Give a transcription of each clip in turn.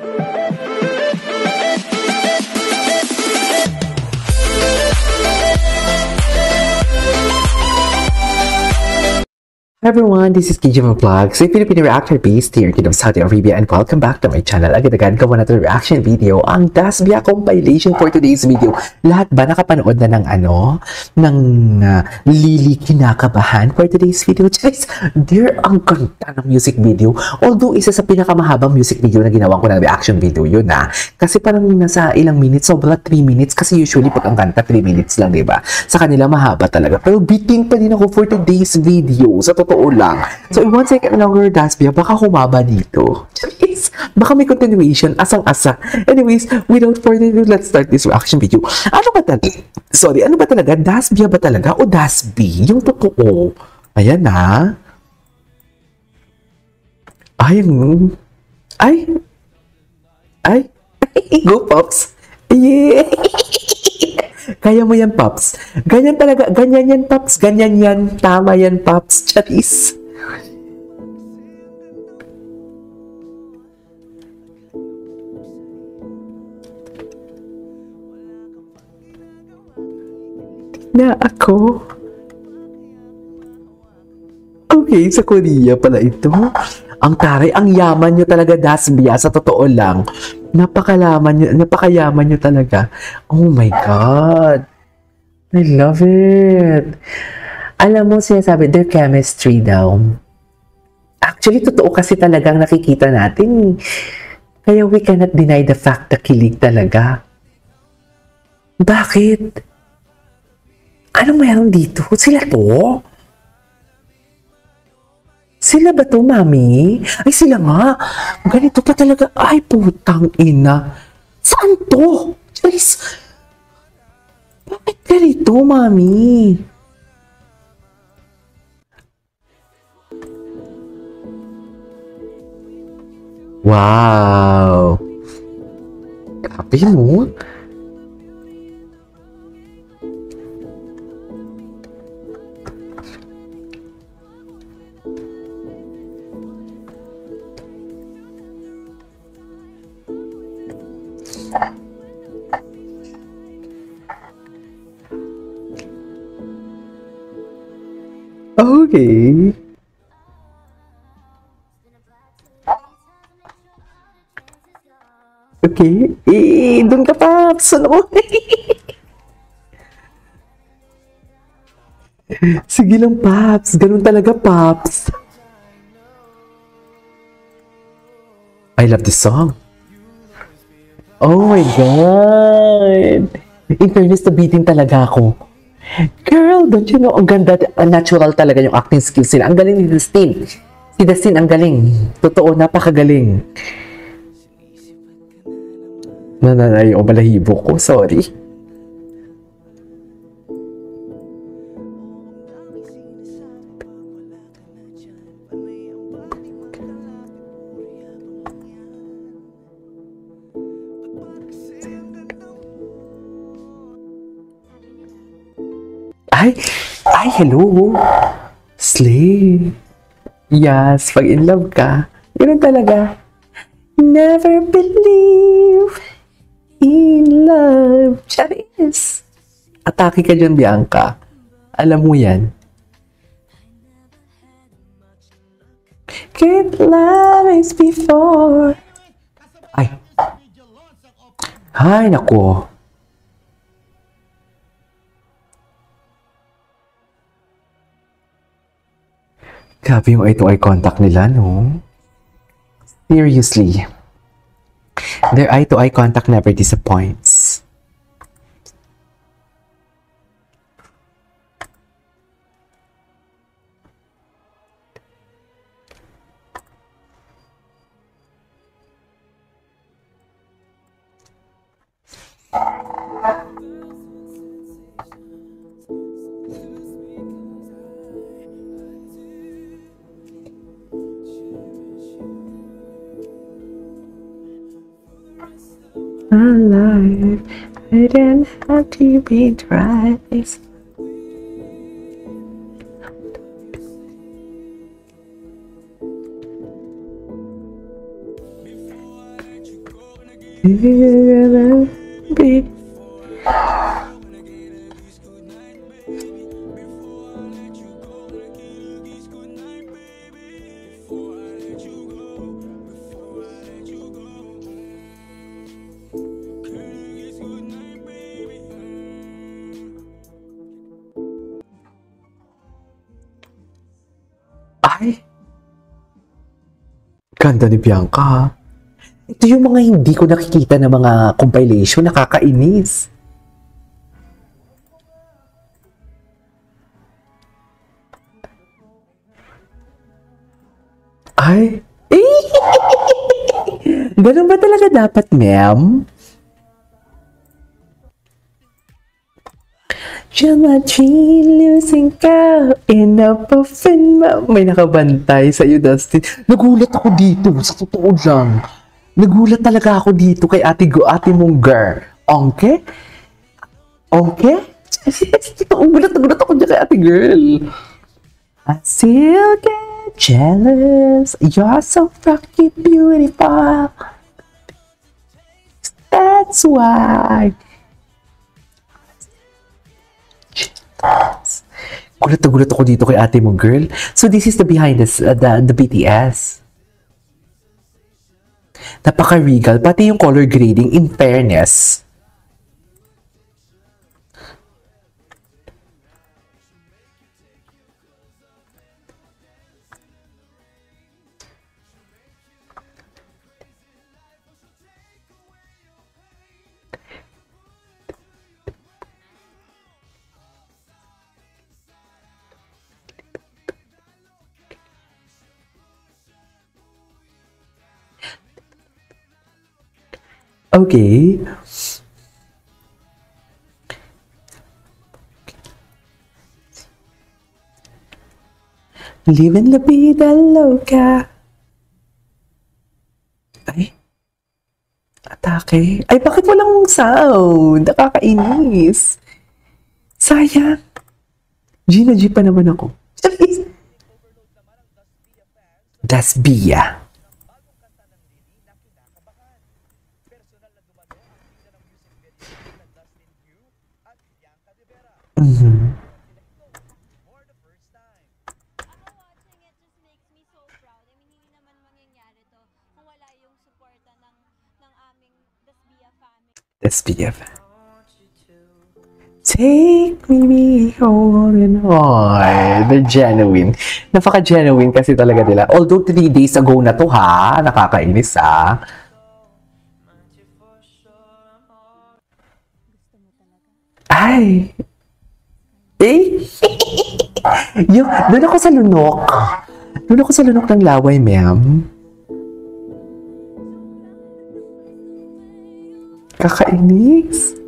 Hi everyone, this is KJ Vlogs, a Filipino reactor based here in Saudi Arabia, and welcome back to my channel. Agad-agad gawa na ito reaction video, ang Dasbia compilation for today's video. Lahat ba nakapanood na ng Lily Kinakabahan for today's video? Guys, dear, ang ganda ng music video. Although isa sa pinakamahabang music video na ginawa ko ng reaction video yun Kasi parang nasa ilang minutes, sobra 3 minutes. Kasi usually pag ang kanta 3 minutes lang, diba? Sa kanila mahaba talaga. Pero biting pa din ako for today's video. Sa totoo lang. So, in 1 second longer, Dasbia, baka humaba dito. Jeez, baka may continuation, asang-asa. Anyways, without further ado, let's start this reaction video. Ano ba talaga? Sorry, ano ba talaga? Dasbia ba talaga? O Dasbi? Yung totoo. Ayan na. Ay. Go, Pops. Yeah. Kaya mo yan, Pops. Ganyan talaga. Ganyan yan, Pops. Ganyan yan. Tama yan, Pops. Charis. Na ako. Okay, sa Korea pala ito. Ang taray, ang yaman nyo talaga, Dasbia, sa totoo lang. Napakayaman nyo talaga. Oh my God. I love it. Alam mo, sinasabi, their chemistry daw. Actually, totoo kasi talagang nakikita natin. Kaya we cannot deny the fact na kilig talaga. Bakit? Anong mayroon dito? Sila to? Sila ba to, Mami? Ay, sila nga. Ganito pa talaga. Ay, putang ina. Saan to? Jeez. Bakit ganito, Mami? Wow. Grabe mo. Okay. Okay. Doon ka, Paps. Ano? Sige lang, Paps. Ganun talaga, Paps. I love this song. Oh my God. In fairness, nabitin talaga ako. Girl, don't you know, ang ganda, natural talaga yung acting skills nila. Ang galing ni Dustin. Si Dustin, ang galing. Totoo, napakagaling. Nananay o balahibo ko, sorry. Ay, hello. Slay. Yes, pag in love ka, ganun talaga. Never believe in love. Charis. Atake ka dyan, Bianca. Alam mo yan. Get love is before. Ay, nako. Grabe yung eye-to-eye contact nila, no? Seriously. Their eye-to-eye contact never disappoints. Alive, I didn't have to be dry. Ay! Ganda ni Bianca. Ito yung mga hindi ko nakikita na mga compilation, nakakainis. Ay! Ganun ba talaga dapat, ma'am? Geometry, losing ka in a puffin. May nakabantay sa'yo, Dustin. Nagulat ako dito, sa totoo lang. Nagulat talaga ako dito kay ate mong girl. Okay? Okay? Nagulat ako dyan kay ate girl. I still get jealous. You're so fucking beautiful. That's why. Gulat na gulat ako dito kay ate mong girl. So this is the behind the BTS. Napaka-regal. Pati yung color grading, in fairness. Okay. Living la vida loca. Ay. Atake. Ay, bakit walang sound? Nakakainis. Sayang. Gina G pa naman ako. Das Bia. Mm-hmm. Das Bia. Take me home and on. They're genuine. Napaka-genuine kasi talaga nila. Although 3 days ago na to ha. Nakakainis ha. Ay! Eh? Doon ako sa lunok. Doon ako sa lunok ng laway, ma'am. Kakainis.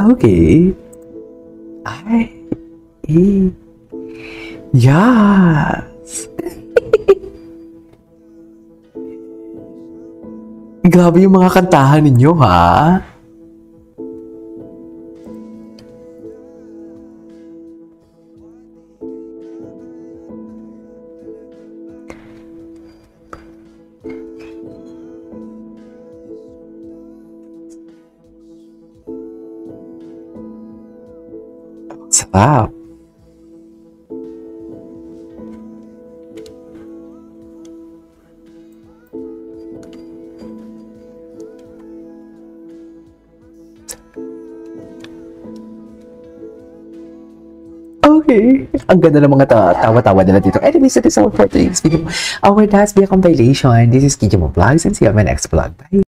Okay. Yes. Grabe yung mga kantahan ninyo, ha? Sarap. Okay. Ang ganda ng mga tawa-tawa nila dito. Anyways, it is all for today's video. Our That's Be a Compilation. This is Kijimo Vlogs and see you on my next vlog. Bye!